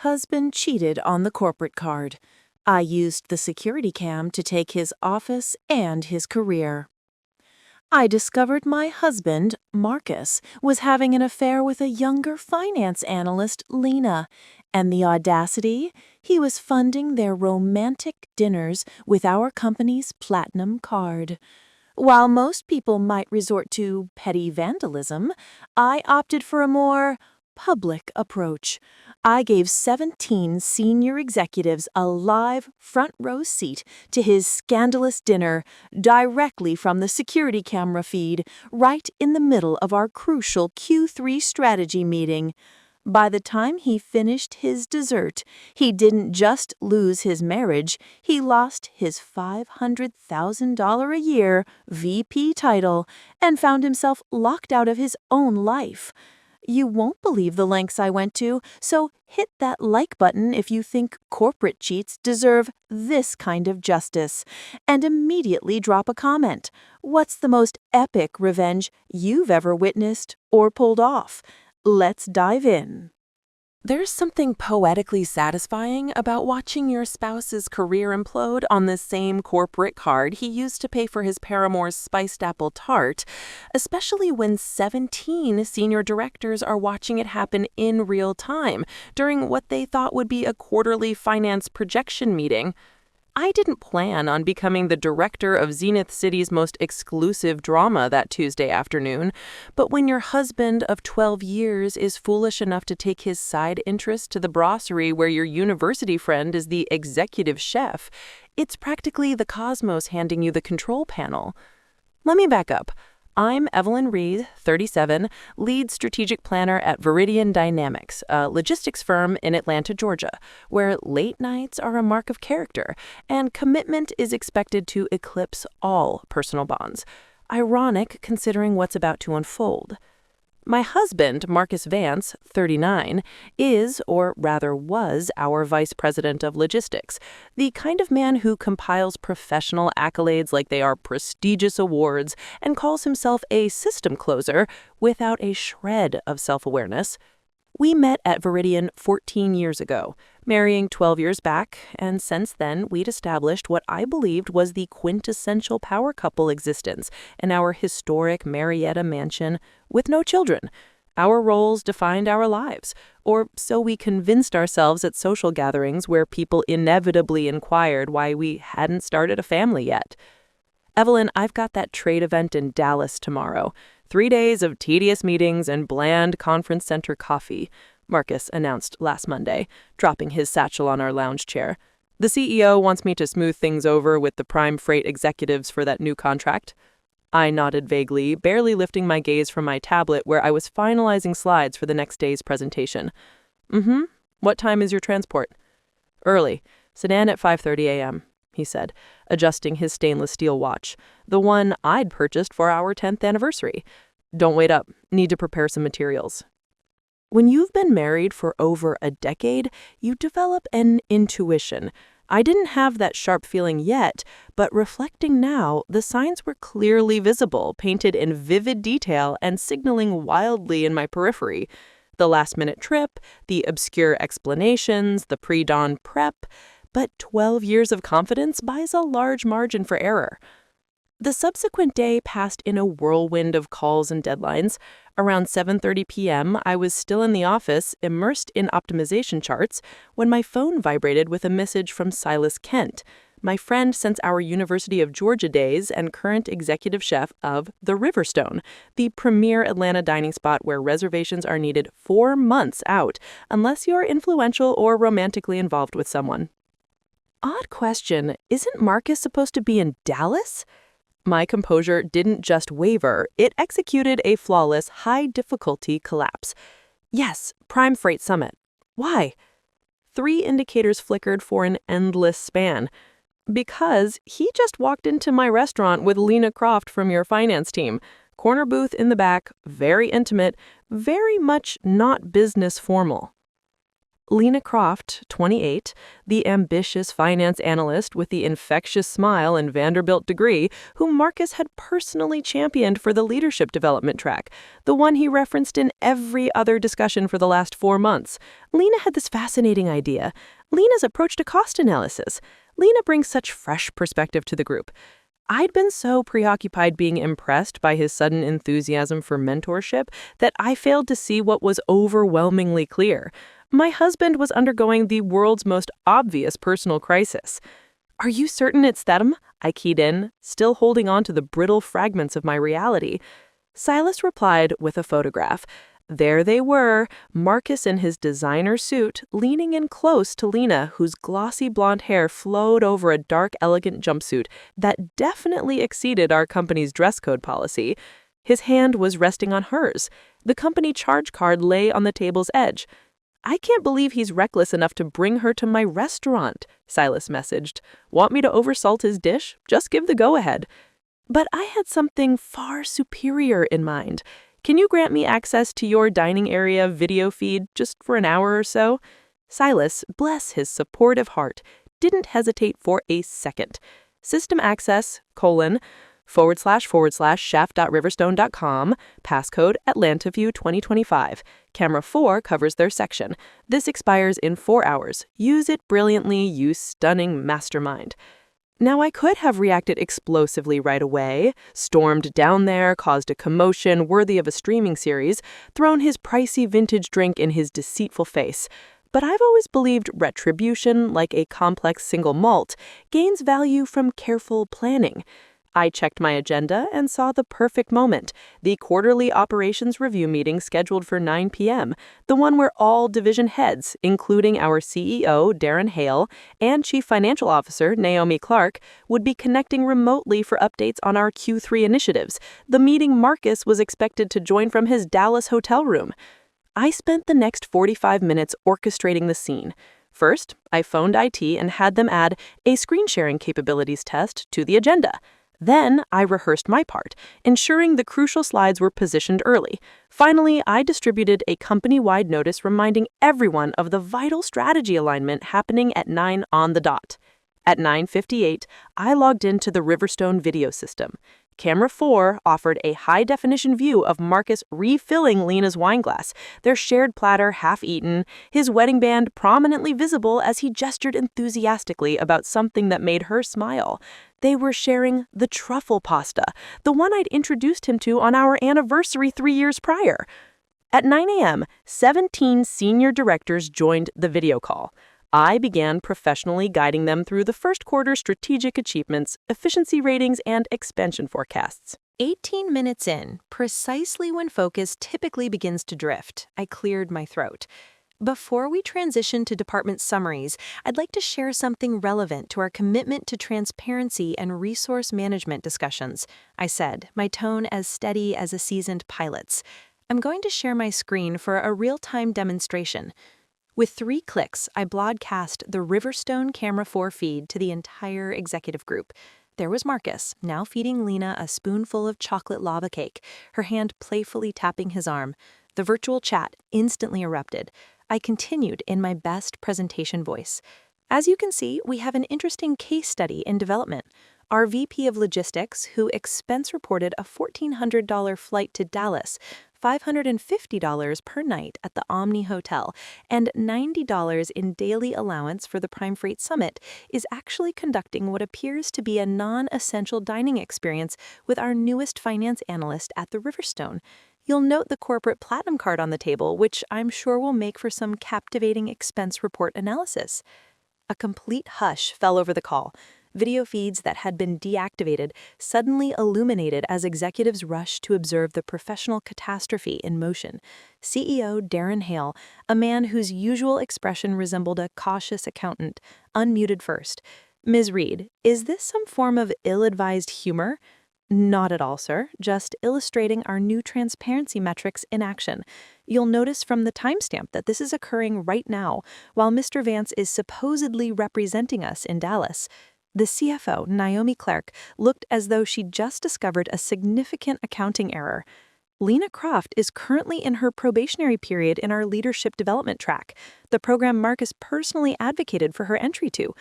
Husband cheated on the corporate card. I used the security cam to take his office and his career. I discovered my husband, Markus, was having an affair with a younger finance analyst, Lena, and the audacity, he was funding their romantic dinners with our company's platinum card. While most people might resort to petty vandalism, I opted for a more public approach. I gave 17 senior executives a live front-row seat to his scandalous dinner directly from the security camera feed, right in the middle of our crucial Q3 strategy meeting. By the time he finished his dessert, he didn't just lose his marriage, he lost his $500,000 a year VP title and found himself locked out of his own life. You won't believe the lengths I went to, so hit that like button if you think corporate cheats deserve this kind of justice. And immediately drop a comment. What's the most epic revenge you've ever witnessed or pulled off? Let's dive in. There's something poetically satisfying about watching your spouse's career implode on the same corporate card he used to pay for his paramour's spiced apple tart, especially when 17 senior directors are watching it happen in real time during what they thought would be a quarterly finance projection meeting. I didn't plan on becoming the director of Zenith City's most exclusive drama that Tuesday afternoon, but when your husband of 12 years is foolish enough to take his side interest to the brasserie where your university friend is the executive chef, it's practically the cosmos handing you the control panel. Let me back up. I'm Evelyn Reed, 37, lead strategic planner at Veridian Dynamics, a logistics firm in Atlanta, Georgia, where late nights are a mark of character and commitment is expected to eclipse all personal bonds. Ironic considering what's about to unfold. My husband, Markus Vance, 39, is, or rather was, our vice president of logistics, the kind of man who compiles professional accolades like they are prestigious awards and calls himself a system closer without a shred of self-awareness. We met at Veridian 14 years ago, marrying 12 years back, and since then we'd established what I believed was the quintessential power couple existence in our historic Marietta mansion with no children. Our roles defined our lives, or so we convinced ourselves at social gatherings where people inevitably inquired why we hadn't started a family yet. Evelyn, I've got that trade event in Dallas tomorrow. 3 days of tedious meetings and bland conference center coffee, Markus announced last Monday, dropping his satchel on our lounge chair. The CEO wants me to smooth things over with the prime freight executives for that new contract. I nodded vaguely, barely lifting my gaze from my tablet where I was finalizing slides for the next day's presentation. What time is your transport? Early. Sedan at 5:30 a.m., he said, adjusting his stainless steel watch, the one I'd purchased for our 10th anniversary. Don't wait up. Need to prepare some materials. When you've been married for over a decade, you develop an intuition. I didn't have that sharp feeling yet, but reflecting now, the signs were clearly visible, painted in vivid detail and signaling wildly in my periphery. The last-minute trip, the obscure explanations, the pre-dawn prep, but 12 years of confidence buys a large margin for error. The subsequent day passed in a whirlwind of calls and deadlines. Around 7:30 p.m., I was still in the office, immersed in optimization charts, when my phone vibrated with a message from Silas Kent, my friend since our University of Georgia days and current executive chef of the Riverstone, the premier Atlanta dining spot where reservations are needed 4 months out, unless you're influential or romantically involved with someone. Odd question, isn't Markus supposed to be in Dallas? My composure didn't just waver, it executed a flawless, high-difficulty collapse. Yes, Prime Freight Summit. Why? 3 indicators flickered for an endless span. Because he just walked into my restaurant with Lena Croft from your finance team. Corner booth in the back, very intimate, very much not business formal. Lena Croft, 28, the ambitious finance analyst with the infectious smile and Vanderbilt degree, whom Markus had personally championed for the leadership development track, the one he referenced in every other discussion for the last 4 months. Lena had this fascinating idea. Lena's approach to cost analysis. Lena brings such fresh perspective to the group. I'd been so preoccupied being impressed by his sudden enthusiasm for mentorship that I failed to see what was overwhelmingly clear. My husband was undergoing the world's most obvious personal crisis. "Are you certain it's them?" I keyed in, still holding on to the brittle fragments of my reality. Silas replied with a photograph. There they were, Markus in his designer suit, leaning in close to Lena, whose glossy blonde hair flowed over a dark, elegant jumpsuit that definitely exceeded our company's dress code policy. His hand was resting on hers. The company charge card lay on the table's edge. "I can't believe he's reckless enough to bring her to my restaurant," Silas messaged. "Want me to oversalt his dish? Just give the go-ahead." But I had something far superior in mind. "Can you grant me access to your dining area video feed just for an hour or so?" Silas, bless his supportive heart, didn't hesitate for a second. System access, //chef.riverstone.com, passcode AtlantaView 2025. Camera 4 covers their section. This expires in 4 hours. Use it brilliantly, you stunning mastermind. Now, I could have reacted explosively right away, stormed down there, caused a commotion worthy of a streaming series, thrown his pricey vintage drink in his deceitful face. But I've always believed retribution, like a complex single malt, gains value from careful planning. I checked my agenda and saw the perfect moment, the quarterly operations review meeting scheduled for 9 p.m., the one where all division heads, including our CEO, Darren Hale, and Chief Financial Officer, Naomi Clark, would be connecting remotely for updates on our Q3 initiatives. The meeting Markus was expected to join from his Dallas hotel room. I spent the next 45 minutes orchestrating the scene. First, I phoned IT and had them add a screen sharing capabilities test to the agenda. Then I rehearsed my part, ensuring the crucial slides were positioned early. Finally, I distributed a company-wide notice reminding everyone of the vital strategy alignment happening at 9 on the dot. At 9:58, I logged into the Riverstone video system. Camera 4 offered a high-definition view of Markus refilling Lena's wine glass, their shared platter half-eaten, his wedding band prominently visible as he gestured enthusiastically about something that made her smile. They were sharing the truffle pasta, the one I'd introduced him to on our anniversary 3 years prior. At 9 a.m., 17 senior directors joined the video call. I began professionally guiding them through the first quarter strategic achievements, efficiency ratings, and expansion forecasts. 18 minutes in, precisely when focus typically begins to drift, I cleared my throat. Before we transition to department summaries, I'd like to share something relevant to our commitment to transparency and resource management discussions, I said, my tone as steady as a seasoned pilot's. I'm going to share my screen for a real-time demonstration. With 3 clicks, I broadcast the Riverstone Camera 4 feed to the entire executive group. There was Markus, now feeding Lena a spoonful of chocolate lava cake, her hand playfully tapping his arm. The virtual chat instantly erupted. I continued in my best presentation voice. As you can see, we have an interesting case study in development. Our VP of Logistics, who expense reported a $1,400 flight to Dallas, $550 per night at the Omni Hotel, and $90 in daily allowance for the Prime Freight Summit, is actually conducting what appears to be a non-essential dining experience with our newest finance analyst at the Riverstone. You'll note the corporate platinum card on the table, which I'm sure will make for some captivating expense report analysis. A complete hush fell over the call. Video feeds that had been deactivated suddenly illuminated as executives rushed to observe the professional catastrophe in motion. CEO Darren Hale, a man whose usual expression resembled a cautious accountant, unmuted first. "Ms. Reed, is this some form of ill-advised humor?" "Not at all, sir. Just illustrating our new transparency metrics in action. You'll notice from the timestamp that this is occurring right now, while Mr. Vance is supposedly representing us in Dallas." The CFO, Naomi Clark, looked as though she'd just discovered a significant accounting error. Lena Croft is currently in her probationary period in our leadership development track, the program Markus personally advocated for her entry to,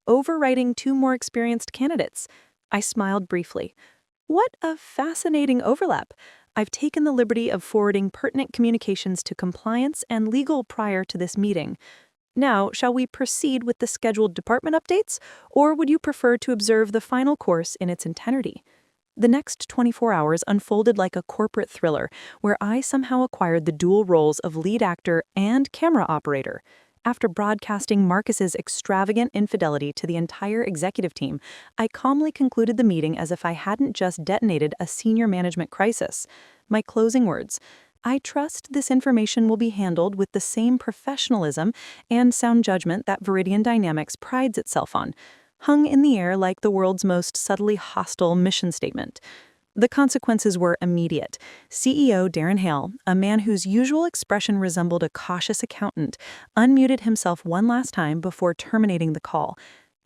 overriding 2 more experienced candidates. I smiled briefly. What a fascinating overlap. I've taken the liberty of forwarding pertinent communications to compliance and legal prior to this meeting. Now, shall we proceed with the scheduled department updates, or would you prefer to observe the final course in its entirety? The next 24 hours unfolded like a corporate thriller, where I somehow acquired the dual roles of lead actor and camera operator. After broadcasting Markus's extravagant infidelity to the entire executive team, I calmly concluded the meeting as if I hadn't just detonated a senior management crisis. My closing words: I trust this information will be handled with the same professionalism and sound judgment that Veridian Dynamics prides itself on, hung in the air like the world's most subtly hostile mission statement. The consequences were immediate. CEO Darren Hale, a man whose usual expression resembled a cautious accountant, unmuted himself one last time before terminating the call.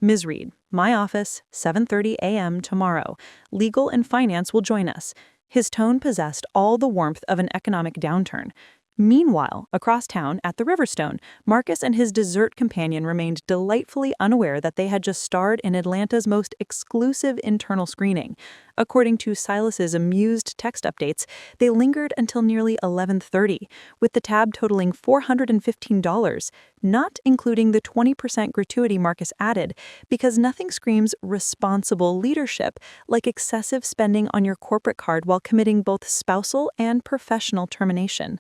Ms. Reed, my office, 7:30 a.m. tomorrow. Legal and finance will join us. His tone possessed all the warmth of an economic downturn. Meanwhile, across town at the Riverstone, Markus and his dessert companion remained delightfully unaware that they had just starred in Atlanta's most exclusive internal screening. According to Silas's amused text updates, they lingered until nearly 11:30, with the tab totaling $415, not including the 20% gratuity Markus added, because nothing screams responsible leadership like excessive spending on your corporate card while committing both spousal and professional termination.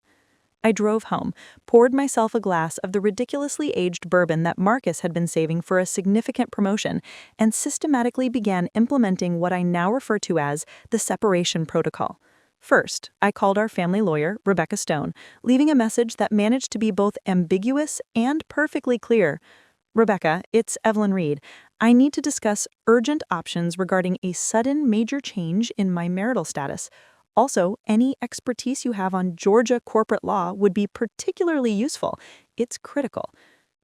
I drove home, poured myself a glass of the ridiculously aged bourbon that Markus had been saving for a significant promotion, and systematically began implementing what I now refer to as the separation protocol. First, I called our family lawyer, Rebecca Stone, leaving a message that managed to be both ambiguous and perfectly clear. Rebecca, it's Evelyn Reed. I need to discuss urgent options regarding a sudden major change in my marital status. Also, any expertise you have on Georgia corporate law would be particularly useful. It's critical.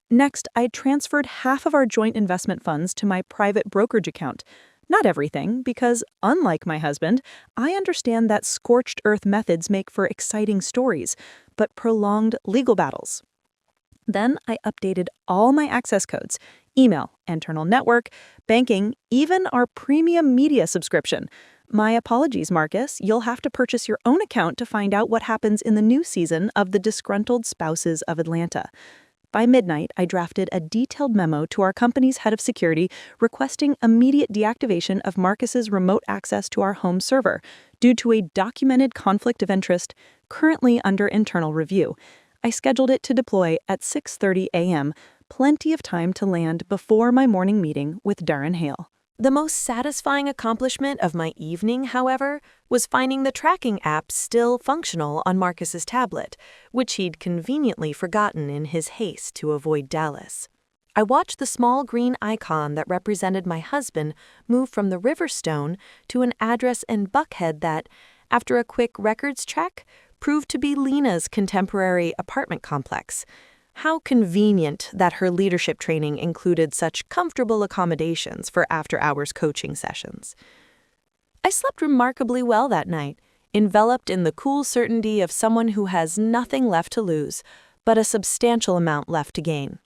Next, I transferred half of our joint investment funds to my private brokerage account. Not everything, because unlike my husband, I understand that scorched earth methods make for exciting stories, but prolonged legal battles. Then I updated all my access codes: email, internal network, banking, even our premium media subscription. My apologies, Markus. You'll have to purchase your own account to find out what happens in the new season of The Disgruntled Spouses of Atlanta. By midnight, I drafted a detailed memo to our company's head of security requesting immediate deactivation of Markus's remote access to our home server due to a documented conflict of interest currently under internal review. I scheduled it to deploy at 6:30 a.m., plenty of time to land before my morning meeting with Darren Hale. The most satisfying accomplishment of my evening, however, was finding the tracking app still functional on Markus's tablet, which he'd conveniently forgotten in his haste to avoid Dallas. I watched the small green icon that represented my husband move from the Riverstone to an address in Buckhead that, after a quick records check, proved to be Lena's contemporary apartment complex. How convenient that her leadership training included such comfortable accommodations for after-hours coaching sessions. I slept remarkably well that night, enveloped in the cool certainty of someone who has nothing left to lose, but a substantial amount left to gain.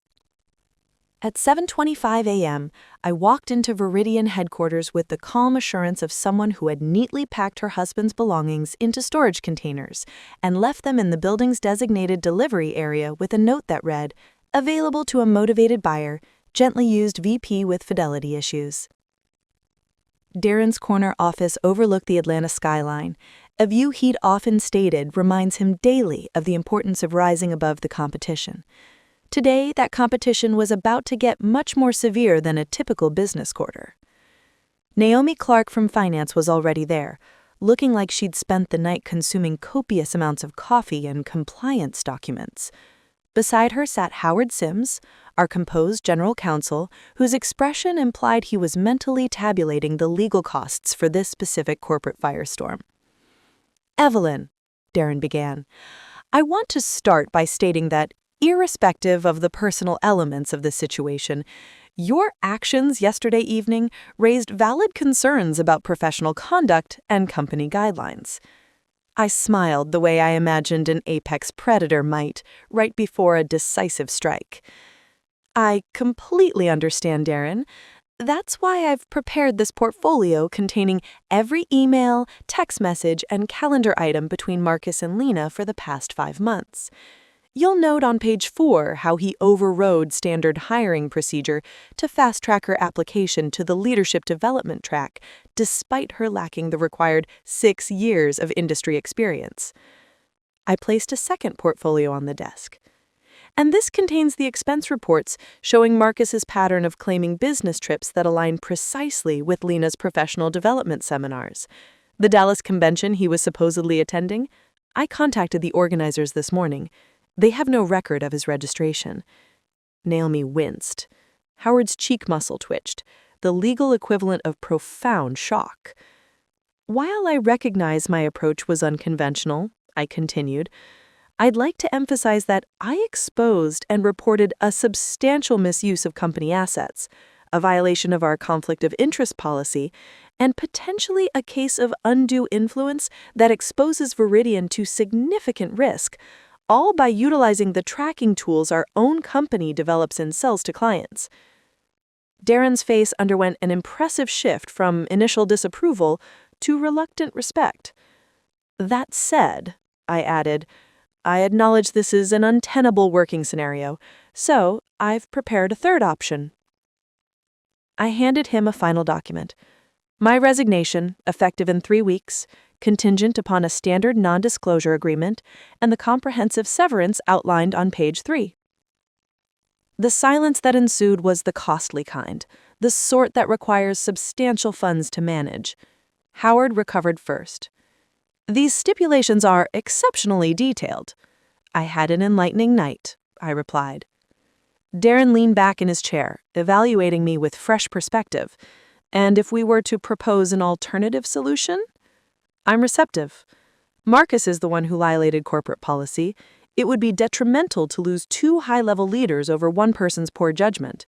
At 7:25 a.m., I walked into Veridian headquarters with the calm assurance of someone who had neatly packed her husband's belongings into storage containers and left them in the building's designated delivery area with a note that read, "Available to a motivated buyer, gently used VP with fidelity issues." Darren's corner office overlooked the Atlanta skyline, a view he'd often stated reminds him daily of the importance of rising above the competition. Today, that competition was about to get much more severe than a typical business quarter. Naomi Clark from finance was already there, looking like she'd spent the night consuming copious amounts of coffee and compliance documents. Beside her sat Howard Sims, our composed general counsel, whose expression implied he was mentally tabulating the legal costs for this specific corporate firestorm. "Evelyn," Darren began, "I want to start by stating that, irrespective of the personal elements of the situation, your actions yesterday evening raised valid concerns about professional conduct and company guidelines. I smiled the way I imagined an apex predator might, right before a decisive strike. I completely understand, Darren. That's why I've prepared this portfolio containing every email, text message, and calendar item between Markus and Lena for the past 5 months. You'll note on page 4 how he overrode standard hiring procedure to fast-track her application to the leadership development track, despite her lacking the required 6 years of industry experience. I placed a second portfolio on the desk. And this contains the expense reports showing Markus's pattern of claiming business trips that align precisely with Lena's professional development seminars. The Dallas convention he was supposedly attending? I contacted the organizers this morning. They have no record of his registration. Naomi winced. Howard's cheek muscle twitched, the legal equivalent of profound shock. While I recognize my approach was unconventional, I continued, I'd like to emphasize that I exposed and reported a substantial misuse of company assets, a violation of our conflict of interest policy, and potentially a case of undue influence that exposes Veridian to significant risk, all by utilizing the tracking tools our own company develops and sells to clients. Darren's face underwent an impressive shift from initial disapproval to reluctant respect. That said, I added, I acknowledge this is an untenable working scenario, so I've prepared a third option. I handed him a final document. My resignation, effective in 3 weeks, contingent upon a standard non-disclosure agreement and the comprehensive severance outlined on page 3. The silence that ensued was the costly kind, the sort that requires substantial funds to manage. Howard recovered first. These stipulations are exceptionally detailed. I had an enlightening night, I replied. Darren leaned back in his chair, evaluating me with fresh perspective. And if we were to propose an alternative solution? I'm receptive. Markus is the one who violated corporate policy. It would be detrimental to lose 2 high-level leaders over one person's poor judgment.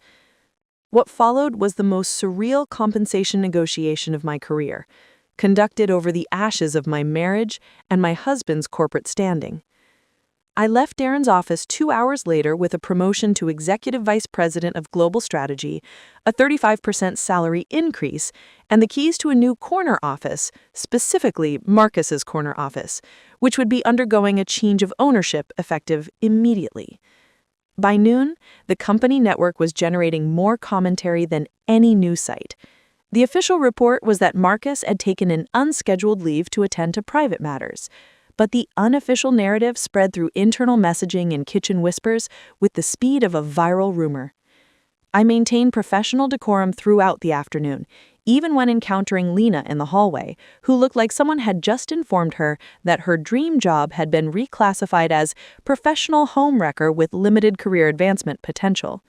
What followed was the most surreal compensation negotiation of my career, conducted over the ashes of my marriage and my husband's corporate standing. I left Darren's office 2 hours later with a promotion to Executive Vice President of Global Strategy, a 35% salary increase, and the keys to a new corner office, specifically Markus's corner office, which would be undergoing a change of ownership effective immediately. By noon, the company network was generating more commentary than any news site. The official report was that Markus had taken an unscheduled leave to attend to private matters, but the unofficial narrative spread through internal messaging and kitchen whispers with the speed of a viral rumor. I maintained professional decorum throughout the afternoon, even when encountering Lena in the hallway, who looked like someone had just informed her that her dream job had been reclassified as professional homewrecker with limited career advancement potential.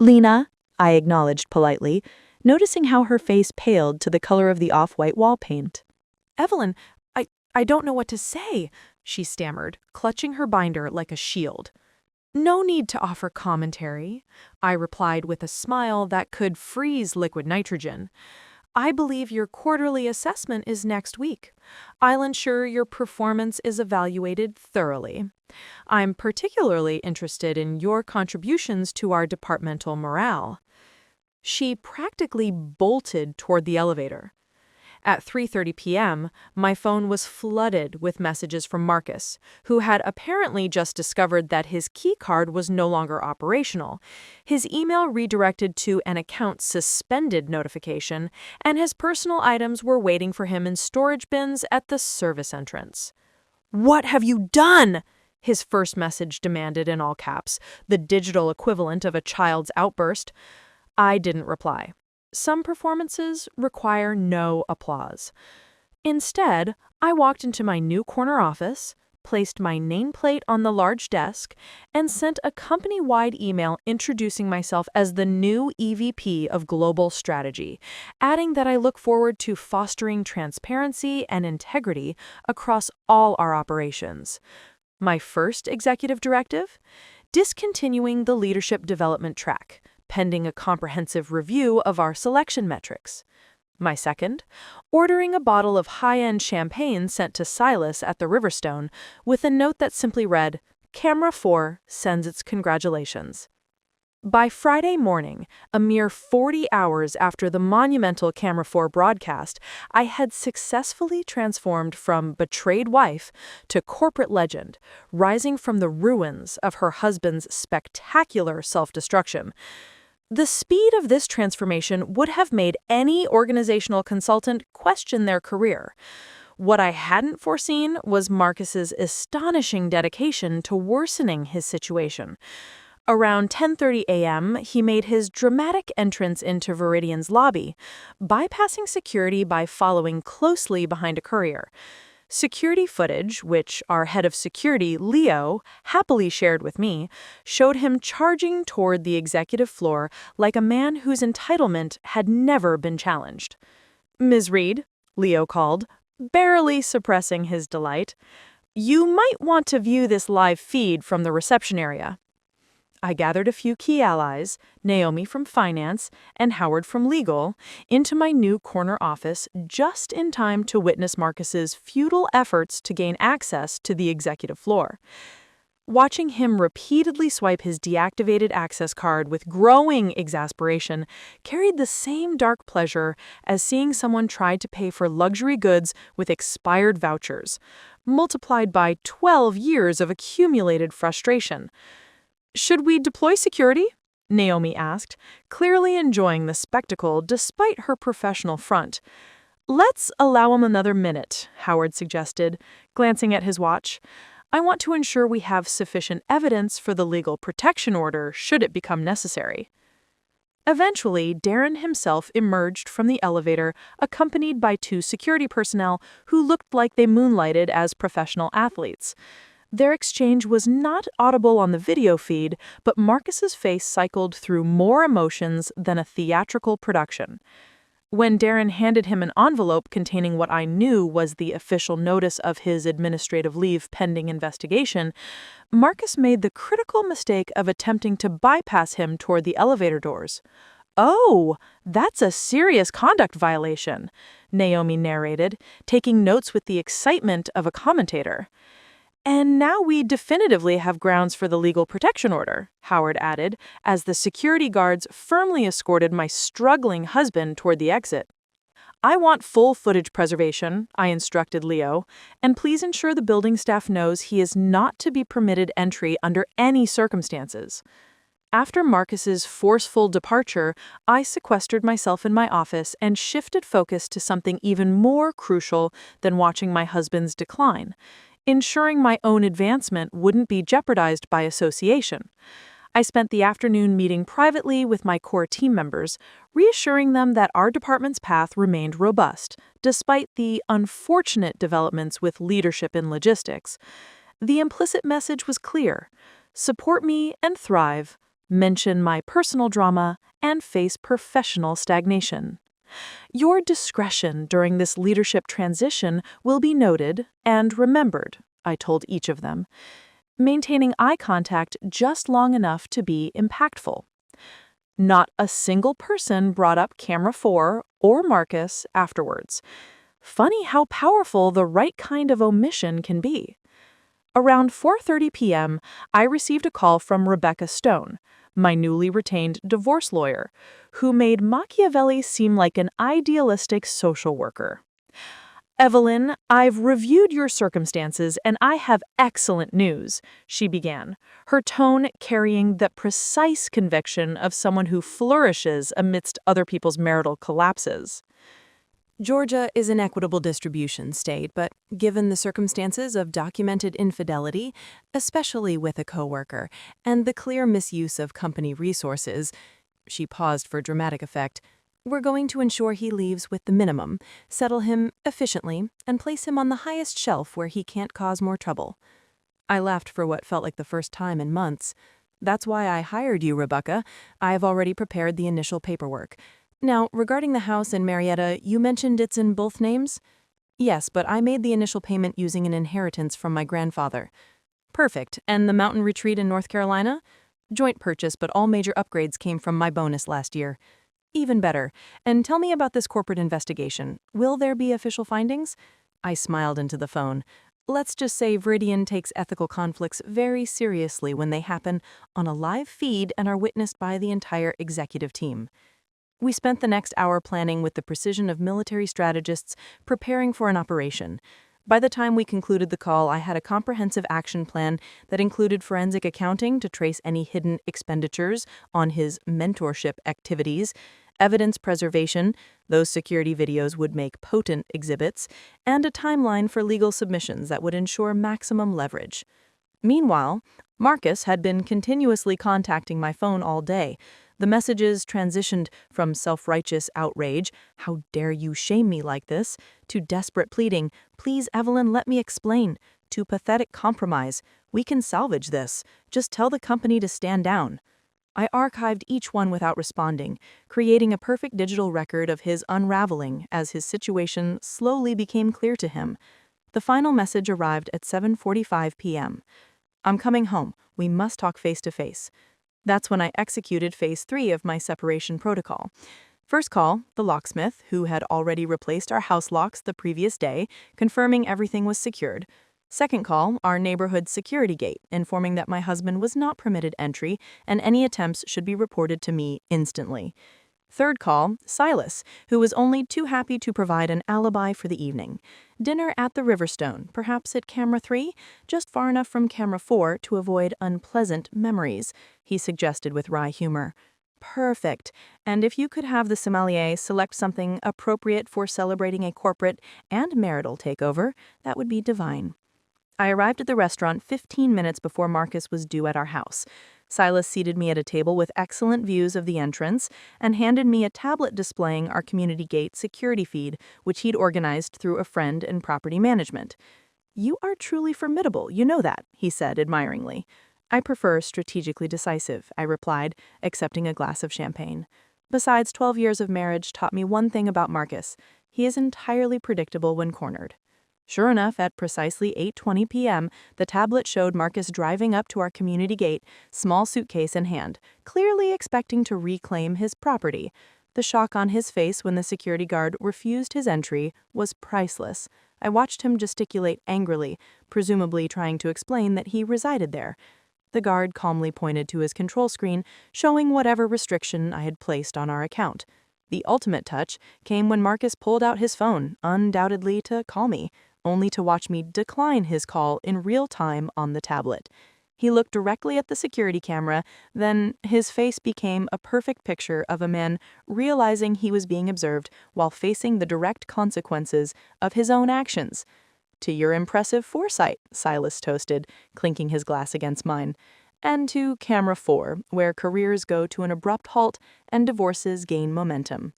"Lena," I acknowledged politely, noticing how her face paled to the color of the off-white wall paint. "Evelyn, I don't know what to say," she stammered, clutching her binder like a shield. "No need to offer commentary," I replied with a smile that could freeze liquid nitrogen. "I believe your quarterly assessment is next week. I'll ensure your performance is evaluated thoroughly. I'm particularly interested in your contributions to our departmental morale." She practically bolted toward the elevator. At 3:30 p.m., my phone was flooded with messages from Markus, who had apparently just discovered that his keycard was no longer operational. His email redirected to an account suspended notification, and his personal items were waiting for him in storage bins at the service entrance. "What have you done?" his first message demanded in all caps, the digital equivalent of a child's outburst. I didn't reply. Some performances require no applause. Instead, I walked into my new corner office, placed my nameplate on the large desk, and sent a company-wide email introducing myself as the new EVP of Global Strategy, adding that I look forward to fostering transparency and integrity across all our operations. My first executive directive? Discontinuing the leadership development track, pending a comprehensive review of our selection metrics. My second, ordering a bottle of high-end champagne sent to Silas at the Riverstone with a note that simply read, "Camera 4 sends its congratulations." By Friday morning, a mere 40 hours after the monumental Camera 4 broadcast, I had successfully transformed from betrayed wife to corporate legend, rising from the ruins of her husband's spectacular self-destruction. The speed of this transformation would have made any organizational consultant question their career. What I hadn't foreseen was Markus's astonishing dedication to worsening his situation. Around 10:30 a.m., he made his dramatic entrance into Veridian's lobby, bypassing security by following closely behind a courier. Security footage, which our head of security, Leo, happily shared with me, showed him charging toward the executive floor like a man whose entitlement had never been challenged. "Ms. Reed," Leo called, barely suppressing his delight, "you might want to view this live feed from the reception area." I gathered a few key allies, Naomi from finance and Howard from legal, into my new corner office just in time to witness Markus's futile efforts to gain access to the executive floor. Watching him repeatedly swipe his deactivated access card with growing exasperation carried the same dark pleasure as seeing someone try to pay for luxury goods with expired vouchers, multiplied by 12 years of accumulated frustration. "Should we deploy security?" Naomi asked, clearly enjoying the spectacle despite her professional front. "Let's allow him another minute," Howard suggested, glancing at his watch. "I want to ensure we have sufficient evidence for the legal protection order should it become necessary." Eventually, Darren himself emerged from the elevator, accompanied by 2 security personnel who looked like they moonlighted as professional athletes. Their exchange was not audible on the video feed, but Markus's face cycled through more emotions than a theatrical production. When Darren handed him an envelope containing what I knew was the official notice of his administrative leave pending investigation, Markus made the critical mistake of attempting to bypass him toward the elevator doors. "Oh, that's a serious conduct violation," Naomi narrated, taking notes with the excitement of a commentator. "And now we definitively have grounds for the legal protection order," Howard added, as the security guards firmly escorted my struggling husband toward the exit. "I want full footage preservation," I instructed Leo, "and please ensure the building staff knows he is not to be permitted entry under any circumstances." After Markus's forceful departure, I sequestered myself in my office and shifted focus to something even more crucial than watching my husband's decline, ensuring my own advancement wouldn't be jeopardized by association. I spent the afternoon meeting privately with my core team members, reassuring them that our department's path remained robust, despite the unfortunate developments with leadership in logistics. The implicit message was clear: support me and thrive, mention my personal drama, and face professional stagnation. Your discretion during this leadership transition will be noted and remembered, I told each of them, maintaining eye contact just long enough to be impactful. Not a single person brought up Camera 4 or Markus afterwards. Funny how powerful the right kind of omission can be. Around 4:30 p.m., I received a call from Rebecca Stone, my newly retained divorce lawyer, who made Machiavelli seem like an idealistic social worker. "Evelyn, I've reviewed your circumstances and I have excellent news," she began, her tone carrying the precise conviction of someone who flourishes amidst other people's marital collapses. Georgia is an equitable distribution state, but given the circumstances of documented infidelity, especially with a coworker, and the clear misuse of company resources, she paused for dramatic effect, we're going to ensure he leaves with the minimum, settle him efficiently, and place him on the highest shelf where he can't cause more trouble. I laughed for what felt like the first time in months. "That's why I hired you, Rebecca. I have already prepared the initial paperwork. Now, regarding the house in Marietta, you mentioned it's in both names?" "Yes, but I made the initial payment using an inheritance from my grandfather." "Perfect. And the mountain retreat in North Carolina?" "Joint purchase, but all major upgrades came from my bonus last year." Even better. And tell me about this corporate investigation. Will there be official findings? I smiled into the phone. Let's just say Veridian takes ethical conflicts very seriously when they happen on a live feed and are witnessed by the entire executive team. We spent the next hour planning with the precision of military strategists preparing for an operation. By the time we concluded the call, I had a comprehensive action plan that included forensic accounting to trace any hidden expenditures on his mentorship activities, evidence preservation, those security videos would make potent exhibits, and a timeline for legal submissions that would ensure maximum leverage. Meanwhile, Markus had been continuously contacting my phone all day. The messages transitioned from self-righteous outrage, "How dare you shame me like this?" to desperate pleading, "Please, Evelyn, let me explain," to pathetic compromise, "We can salvage this. Just tell the company to stand down." I archived each one without responding, creating a perfect digital record of his unraveling as his situation slowly became clear to him. The final message arrived at 7:45 p.m. "I'm coming home. We must talk face to face." That's when I executed phase 3 of my separation protocol. First call, the locksmith, who had already replaced our house locks the previous day, confirming everything was secured. Second call, our neighborhood security gate, informing that my husband was not permitted entry and any attempts should be reported to me instantly. Third call, Silas, who was only too happy to provide an alibi for the evening. Dinner at the Riverstone, perhaps at camera 3, just far enough from camera 4 to avoid unpleasant memories, he suggested with wry humor. Perfect. And if you could have the sommelier select something appropriate for celebrating a corporate and marital takeover, that would be divine. I arrived at the restaurant 15 minutes before Markus was due at our house. Silas seated me at a table with excellent views of the entrance and handed me a tablet displaying our community gate security feed, which he'd organized through a friend in property management. "You are truly formidable, you know that," he said admiringly. "I prefer strategically decisive," I replied, accepting a glass of champagne. Besides, 12 years of marriage taught me one thing about Markus. He is entirely predictable when cornered. Sure enough, at precisely 8:20 p.m., the tablet showed Markus driving up to our community gate, small suitcase in hand, clearly expecting to reclaim his property. The shock on his face when the security guard refused his entry was priceless. I watched him gesticulate angrily, presumably trying to explain that he resided there. The guard calmly pointed to his control screen, showing whatever restriction I had placed on our account. The ultimate touch came when Markus pulled out his phone, undoubtedly to call me, only to watch me decline his call in real time on the tablet. He looked directly at the security camera, then his face became a perfect picture of a man realizing he was being observed while facing the direct consequences of his own actions. "To your impressive foresight," Silas toasted, clinking his glass against mine. "And to camera 4, where careers go to an abrupt halt and divorces gain momentum."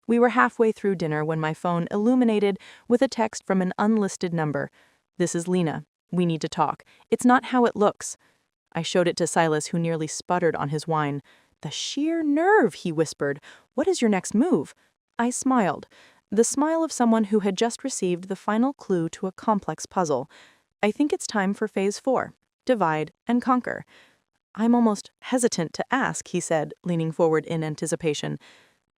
We were halfway through dinner when my phone illuminated with a text from an unlisted number. "This is Lena. We need to talk. It's not how it looks." I showed it to Silas, who nearly sputtered on his wine. "The sheer nerve," he whispered. "What is your next move?" I smiled, the smile of someone who had just received the final clue to a complex puzzle. "I think it's time for phase 4. Divide and conquer." "I'm almost hesitant to ask," he said, leaning forward in anticipation.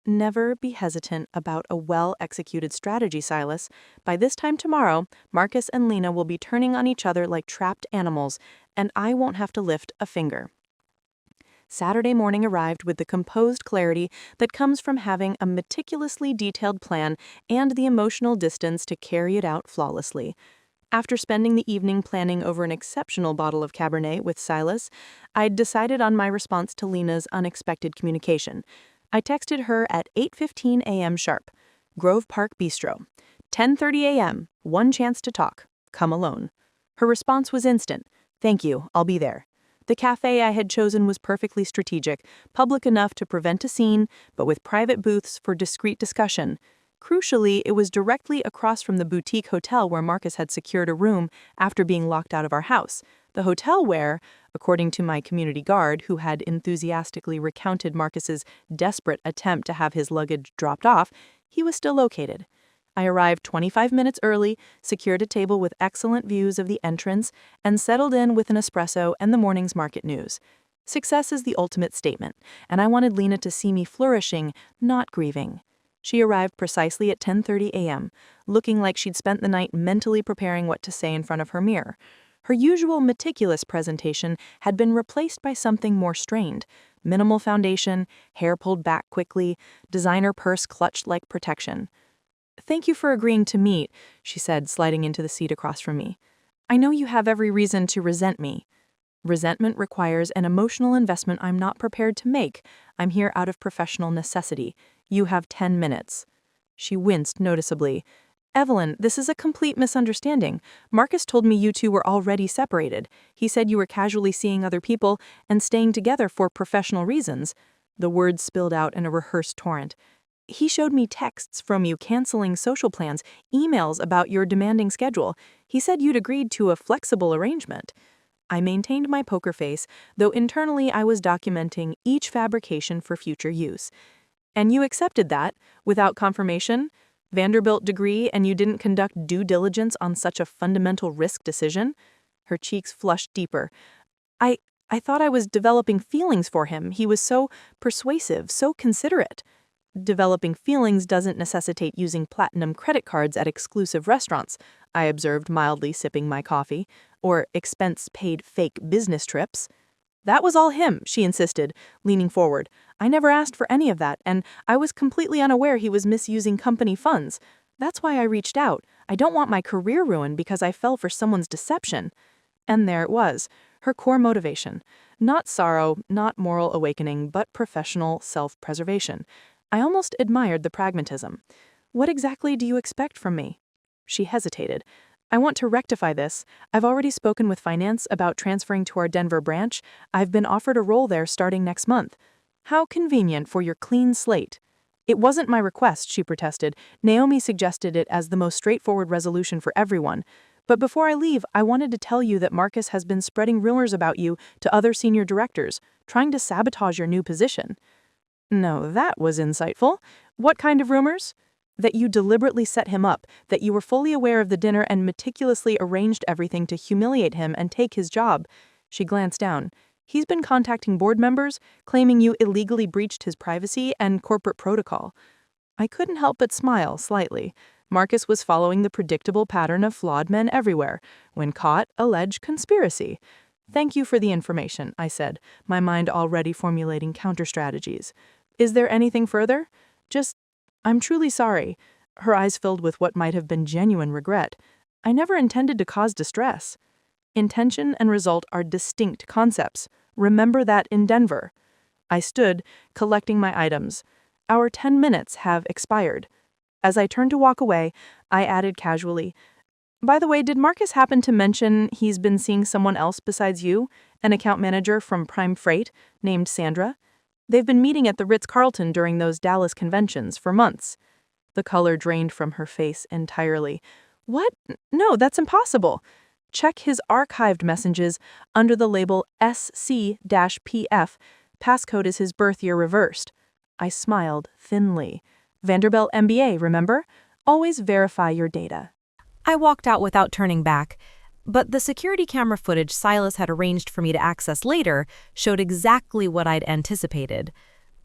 "Never be hesitant about a well-executed strategy, Silas. By this time tomorrow, Markus and Lena will be turning on each other like trapped animals, and I won't have to lift a finger." Saturday morning arrived with the composed clarity that comes from having a meticulously detailed plan and the emotional distance to carry it out flawlessly. After spending the evening planning over an exceptional bottle of Cabernet with Silas, I'd decided on my response to Lena's unexpected communication. I texted her at 8:15 a.m. sharp. "Grove Park Bistro. 10:30 a.m. One chance to talk. Come alone." Her response was instant. "Thank you, I'll be there." The cafe I had chosen was perfectly strategic, public enough to prevent a scene, but with private booths for discreet discussion. Crucially, it was directly across from the boutique hotel where Markus had secured a room after being locked out of our house. The hotel where, according to my community guard, who had enthusiastically recounted Markus's desperate attempt to have his luggage dropped off, he was still located. I arrived 25 minutes early, secured a table with excellent views of the entrance, and settled in with an espresso and the morning's market news. Success is the ultimate statement, and I wanted Lena to see me flourishing, not grieving. She arrived precisely at 10:30 a.m., looking like she'd spent the night mentally preparing what to say in front of her mirror. Her usual meticulous presentation had been replaced by something more strained. Minimal foundation, hair pulled back quickly, designer purse clutched like protection. "Thank you for agreeing to meet," she said, sliding into the seat across from me. "I know you have every reason to resent me." "Resentment requires an emotional investment I'm not prepared to make. I'm here out of professional necessity. You have 10 minutes. She winced noticeably. "Evelyn, this is a complete misunderstanding. Markus told me you two were already separated. He said you were casually seeing other people and staying together for professional reasons." The words spilled out in a rehearsed torrent. "He showed me texts from you canceling social plans, emails about your demanding schedule. He said you'd agreed to a flexible arrangement." I maintained my poker face, though internally I was documenting each fabrication for future use. "And you accepted that, without confirmation? Vanderbilt degree, and you didn't conduct due diligence on such a fundamental risk decision?" Her cheeks flushed deeper. I thought I was developing feelings for him. He was so persuasive, so considerate." "Developing feelings doesn't necessitate using platinum credit cards at exclusive restaurants," I observed, mildly sipping my coffee, "or expense-paid fake business trips." "That was all him," she insisted, leaning forward. "I never asked for any of that, and I was completely unaware he was misusing company funds. That's why I reached out. I don't want my career ruined because I fell for someone's deception." And there it was, her core motivation. Not sorrow, not moral awakening, but professional self-preservation. I almost admired the pragmatism. "What exactly do you expect from me?" She hesitated. "I want to rectify this. I've already spoken with finance about transferring to our Denver branch. I've been offered a role there starting next month." "How convenient for your clean slate." "It wasn't my request," she protested. "Naomi suggested it as the most straightforward resolution for everyone. But before I leave, I wanted to tell you that Markus has been spreading rumors about you to other senior directors, trying to sabotage your new position." No, that was insightful. "What kind of rumors?" "That you deliberately set him up, that you were fully aware of the dinner and meticulously arranged everything to humiliate him and take his job." She glanced down. "He's been contacting board members, claiming you illegally breached his privacy and corporate protocol." I couldn't help but smile slightly. Markus was following the predictable pattern of flawed men everywhere. When caught, allege conspiracy. "Thank you for the information," I said, my mind already formulating counter-strategies. "Is there anything further?" I'm truly sorry." Her eyes filled with what might have been genuine regret. "I never intended to cause distress." Intention and result are distinct concepts. Remember that in Denver. I stood, collecting my items. "Our 10 minutes have expired." As I turned to walk away, I added casually, "By the way, did Markus happen to mention he's been seeing someone else besides you, an account manager from Prime Freight named Sandra? They've been meeting at the Ritz-Carlton during those Dallas conventions for months." The color drained from her face entirely. "What? No, that's impossible." "Check his archived messages under the label SC-PF. Passcode is his birth year reversed." I smiled thinly. "Vanderbilt MBA, remember? Always verify your data." I walked out without turning back, but the security camera footage Silas had arranged for me to access later showed exactly what I'd anticipated.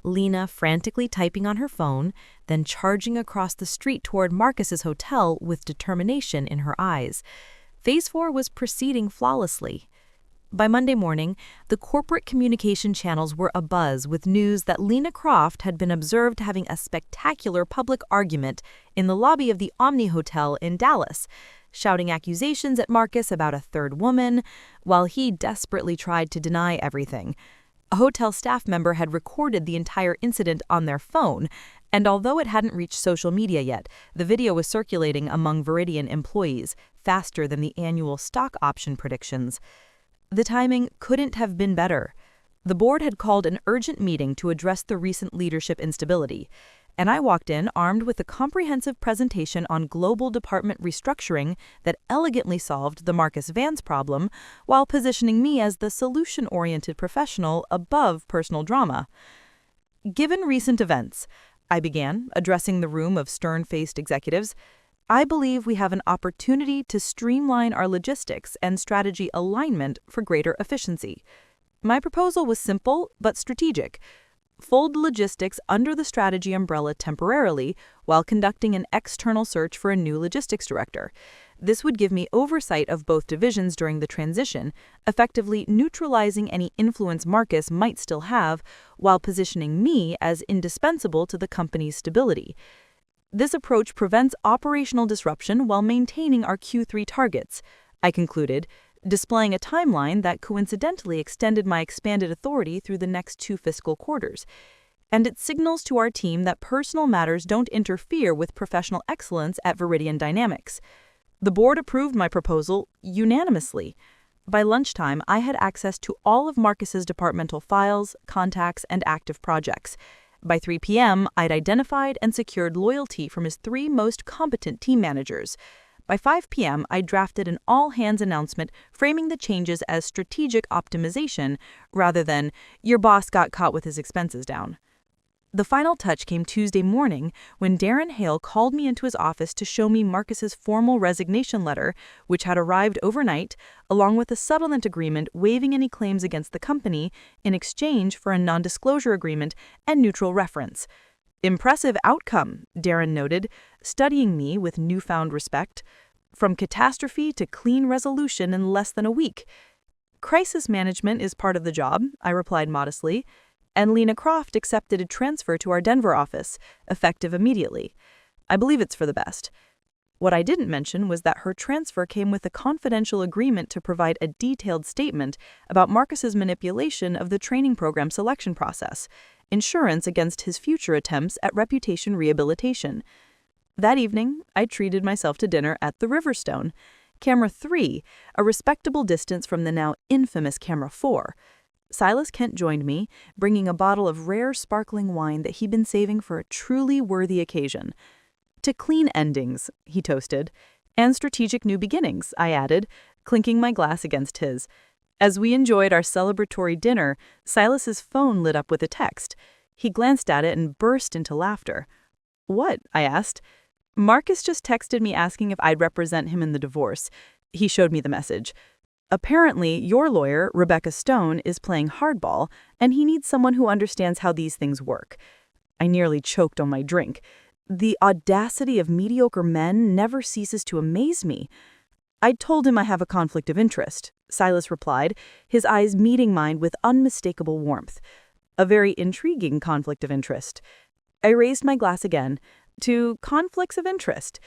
Lena frantically typing on her phone, then charging across the street toward Markus's hotel with determination in her eyes. Phase 4 was proceeding flawlessly. By Monday morning, the corporate communication channels were abuzz with news that Lena Croft had been observed having a spectacular public argument in the lobby of the Omni Hotel in Dallas, shouting accusations at Markus about a third woman, while he desperately tried to deny everything. A hotel staff member had recorded the entire incident on their phone, and although it hadn't reached social media yet, the video was circulating among Veridian employees faster than the annual stock option predictions. The timing couldn't have been better. The board had called an urgent meeting to address the recent leadership instability, and I walked in armed with a comprehensive presentation on global department restructuring that elegantly solved the Markus Vance problem while positioning me as the solution-oriented professional above personal drama. "Given recent events," I began, addressing the room of stern-faced executives, "I believe we have an opportunity to streamline our logistics and strategy alignment for greater efficiency. My proposal was simple but strategic. Fold logistics under the strategy umbrella temporarily while conducting an external search for a new logistics director. This would give me oversight of both divisions during the transition, effectively neutralizing any influence Markus might still have, while positioning me as indispensable to the company's stability. This approach prevents operational disruption while maintaining our Q3 targets, I concluded, displaying a timeline that coincidentally extended my expanded authority through the next 2 fiscal quarters. And it signals to our team that personal matters don't interfere with professional excellence at Veridian Dynamics. The board approved my proposal unanimously. By lunchtime, I had access to all of Markus's departmental files, contacts, and active projects. By 3 p.m., I'd identified and secured loyalty from his 3 most competent team managers. By 5 p.m., I drafted an all-hands announcement framing the changes as strategic optimization rather than, "Your boss got caught with his expenses down." The final touch came Tuesday morning when Darren Hale called me into his office to show me Markus's formal resignation letter, which had arrived overnight, along with a settlement agreement waiving any claims against the company in exchange for a non-disclosure agreement and neutral reference. "Impressive outcome," Darren noted, studying me with newfound respect. "From catastrophe to clean resolution in less than a week." "Crisis management is part of the job," I replied modestly, and Lena Croft accepted a transfer to our Denver office, effective immediately. I believe it's for the best. What I didn't mention was that her transfer came with a confidential agreement to provide a detailed statement about Markus's manipulation of the training program selection process, insurance against his future attempts at reputation rehabilitation. That evening, I treated myself to dinner at the Riverstone, Camera 3, a respectable distance from the now infamous Camera 4. Silas Kent joined me, bringing a bottle of rare sparkling wine that he'd been saving for a truly worthy occasion. "To clean endings," he toasted. "And strategic new beginnings," I added, clinking my glass against his. As we enjoyed our celebratory dinner, Silas's phone lit up with a text. He glanced at it and burst into laughter. "What?" I asked. "Markus just texted me asking if I'd represent him in the divorce." He showed me the message. "Apparently, your lawyer, Rebecca Stone, is playing hardball, and he needs someone who understands how these things work." I nearly choked on my drink. The audacity of mediocre men never ceases to amaze me. "I told him I have a conflict of interest," Silas replied, his eyes meeting mine with unmistakable warmth. "A very intriguing conflict of interest." I raised my glass again. "To conflicts of interest.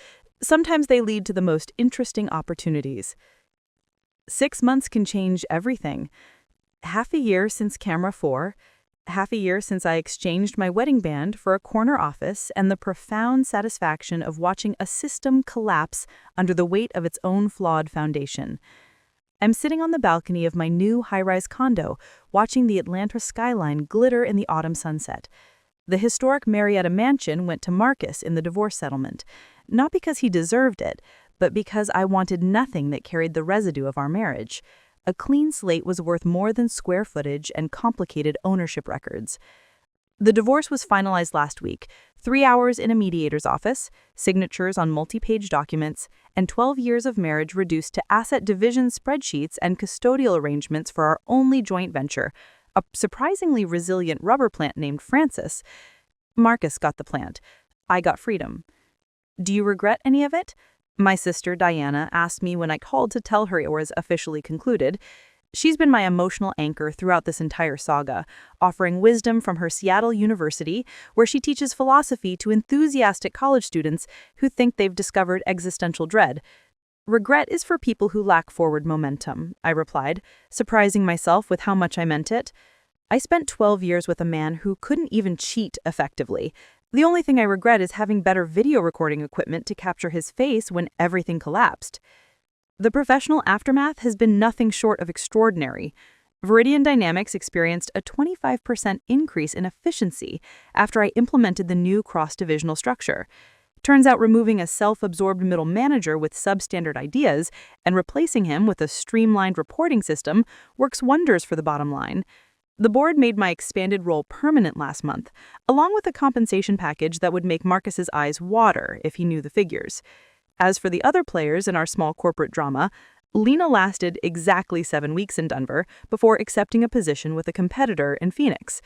Sometimes they lead to the most interesting opportunities." 6 months can change everything. Half a year since Camera 4, half a year since I exchanged my wedding band for a corner office and the profound satisfaction of watching a system collapse under the weight of its own flawed foundation. I'm sitting on the balcony of my new high-rise condo, watching the Atlanta skyline glitter in the autumn sunset. The historic Marietta mansion went to Markus in the divorce settlement, not because he deserved it, but because I wanted nothing that carried the residue of our marriage. A clean slate was worth more than square footage and complicated ownership records. The divorce was finalized last week, 3 hours in a mediator's office, signatures on multi-page documents, and 12 years of marriage reduced to asset division spreadsheets and custodial arrangements for our only joint venture, a surprisingly resilient rubber plant named Francis. Markus got the plant. I got freedom. "Do you regret any of it?" My sister, Diana, asked me when I called to tell her it was officially concluded. She's been my emotional anchor throughout this entire saga, offering wisdom from her Seattle University, where she teaches philosophy to enthusiastic college students who think they've discovered existential dread. "Regret is for people who lack forward momentum," I replied, surprising myself with how much I meant it. I spent 12 years with a man who couldn't even cheat effectively. The only thing I regret is having better video recording equipment to capture his face when everything collapsed. The professional aftermath has been nothing short of extraordinary. Veridian Dynamics experienced a 25% increase in efficiency after I implemented the new cross-divisional structure. Turns out removing a self-absorbed middle manager with substandard ideas and replacing him with a streamlined reporting system works wonders for the bottom line. The board made my expanded role permanent last month, along with a compensation package that would make Markus's eyes water if he knew the figures. As for the other players in our small corporate drama, Lena lasted exactly 7 weeks in Denver before accepting a position with a competitor in Phoenix.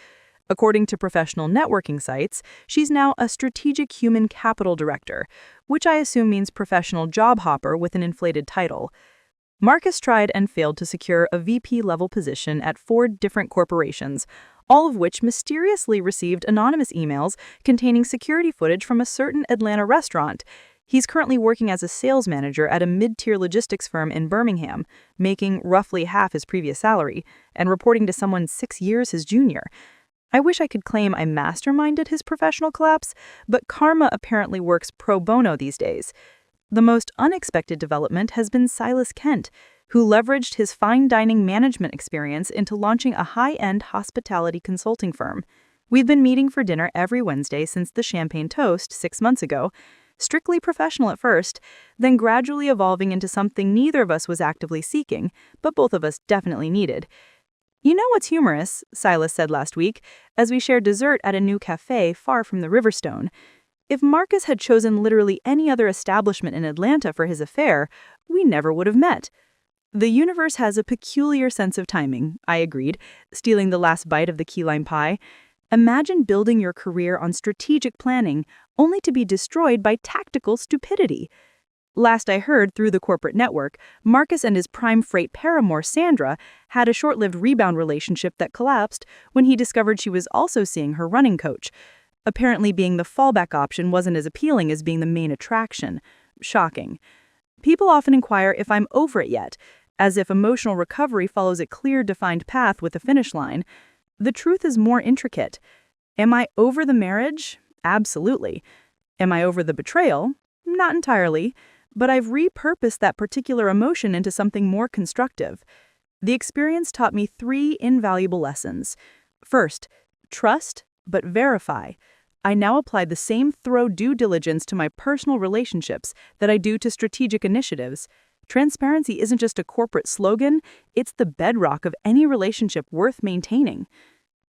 According to professional networking sites, she's now a strategic human capital director, which I assume means professional job hopper with an inflated title. Markus tried and failed to secure a VP-level position at 4 different corporations, all of which mysteriously received anonymous emails containing security footage from a certain Atlanta restaurant. He's currently working as a sales manager at a mid-tier logistics firm in Birmingham, making roughly half his previous salary, and reporting to someone 6 years his junior. I wish I could claim I masterminded his professional collapse, but karma apparently works pro bono these days. The most unexpected development has been Silas Kent, who leveraged his fine dining management experience into launching a high-end hospitality consulting firm. We've been meeting for dinner every Wednesday since the champagne toast 6 months ago, strictly professional at first, then gradually evolving into something neither of us was actively seeking, but both of us definitely needed. "You know what's humorous," Silas said last week, as we shared dessert at a new cafe far from the Riverstone. "If Markus had chosen literally any other establishment in Atlanta for his affair, we never would have met." "The universe has a peculiar sense of timing," I agreed, stealing the last bite of the key lime pie. Imagine building your career on strategic planning, only to be destroyed by tactical stupidity. Last I heard through the corporate network, Markus and his prime freight paramour, Sandra, had a short-lived rebound relationship that collapsed when he discovered she was also seeing her running coach. Apparently being the fallback option wasn't as appealing as being the main attraction. Shocking. People often inquire if I'm over it yet, as if emotional recovery follows a clear, defined path with a finish line. The truth is more intricate. Am I over the marriage? Absolutely. Am I over the betrayal? Not entirely. But I've repurposed that particular emotion into something more constructive. The experience taught me 3 invaluable lessons. First, trust, but verify. I now apply the same thorough due diligence to my personal relationships that I do to strategic initiatives. Transparency isn't just a corporate slogan, it's the bedrock of any relationship worth maintaining.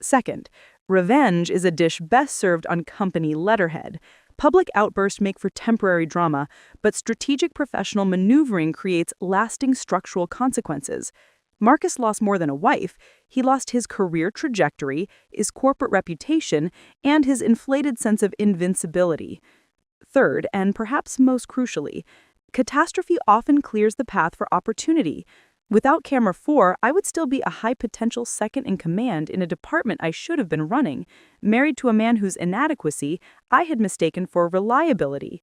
Second, revenge is a dish best served on company letterhead. Public outbursts make for temporary drama, but strategic professional maneuvering creates lasting structural consequences. Markus lost more than a wife. He lost his career trajectory, his corporate reputation, and his inflated sense of invincibility. Third, and perhaps most crucially, catastrophe often clears the path for opportunity. Without Camera 4, I would still be a high-potential second-in-command in a department I should have been running, married to a man whose inadequacy I had mistaken for reliability.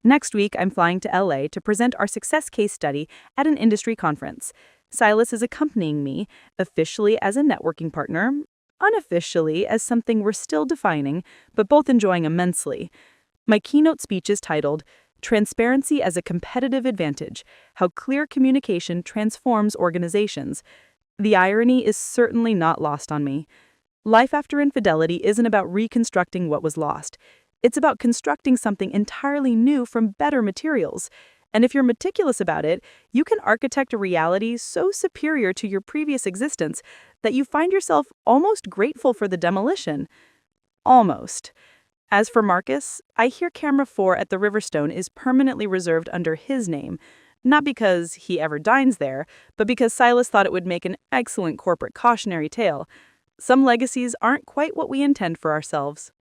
Next week, I'm flying to LA to present our success case study at an industry conference. Silas is accompanying me, officially as a networking partner, unofficially as something we're still defining, but both enjoying immensely. My keynote speech is titled, "Transparency as a Competitive Advantage: How Clear Communication Transforms Organizations." The irony is certainly not lost on me. Life after infidelity isn't about reconstructing what was lost. It's about constructing something entirely new from better materials. And if you're meticulous about it, you can architect a reality so superior to your previous existence that you find yourself almost grateful for the demolition. Almost. As for Markus, I hear Camera 4 at the Riverstone is permanently reserved under his name, not because he ever dines there, but because Silas thought it would make an excellent corporate cautionary tale. Some legacies aren't quite what we intend for ourselves.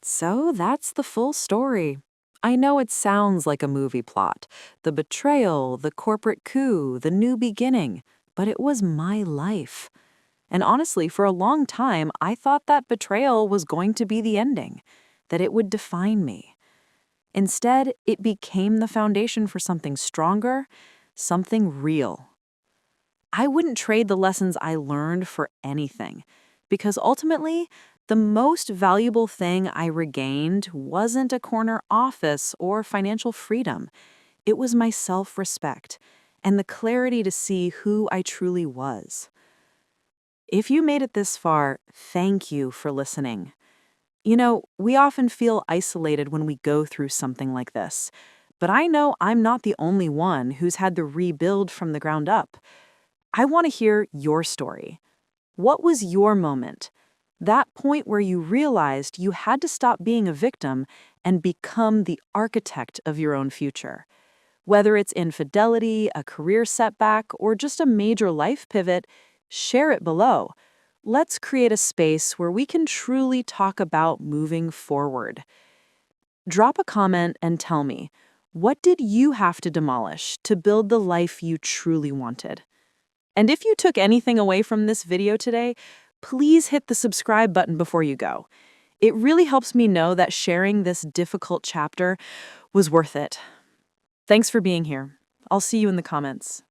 So that's the full story. I know it sounds like a movie plot. The betrayal, the corporate coup, the new beginning. But it was my life. And honestly, for a long time, I thought that betrayal was going to be the ending, that it would define me. Instead, it became the foundation for something stronger, something real. I wouldn't trade the lessons I learned for anything, because ultimately, the most valuable thing I regained wasn't a corner office or financial freedom. It was my self-respect and the clarity to see who I truly was. If you made it this far, thank you for listening. You know, we often feel isolated when we go through something like this, but I know I'm not the only one who's had to rebuild from the ground up. I want to hear your story. What was your moment? That point where you realized you had to stop being a victim and become the architect of your own future. Whether it's infidelity, a career setback, or just a major life pivot, share it below. Let's create a space where we can truly talk about moving forward. Drop a comment and tell me, what did you have to demolish to build the life you truly wanted? And if you took anything away from this video today, please hit the subscribe button before you go. It really helps me know that sharing this difficult chapter was worth it. Thanks for being here. I'll see you in the comments.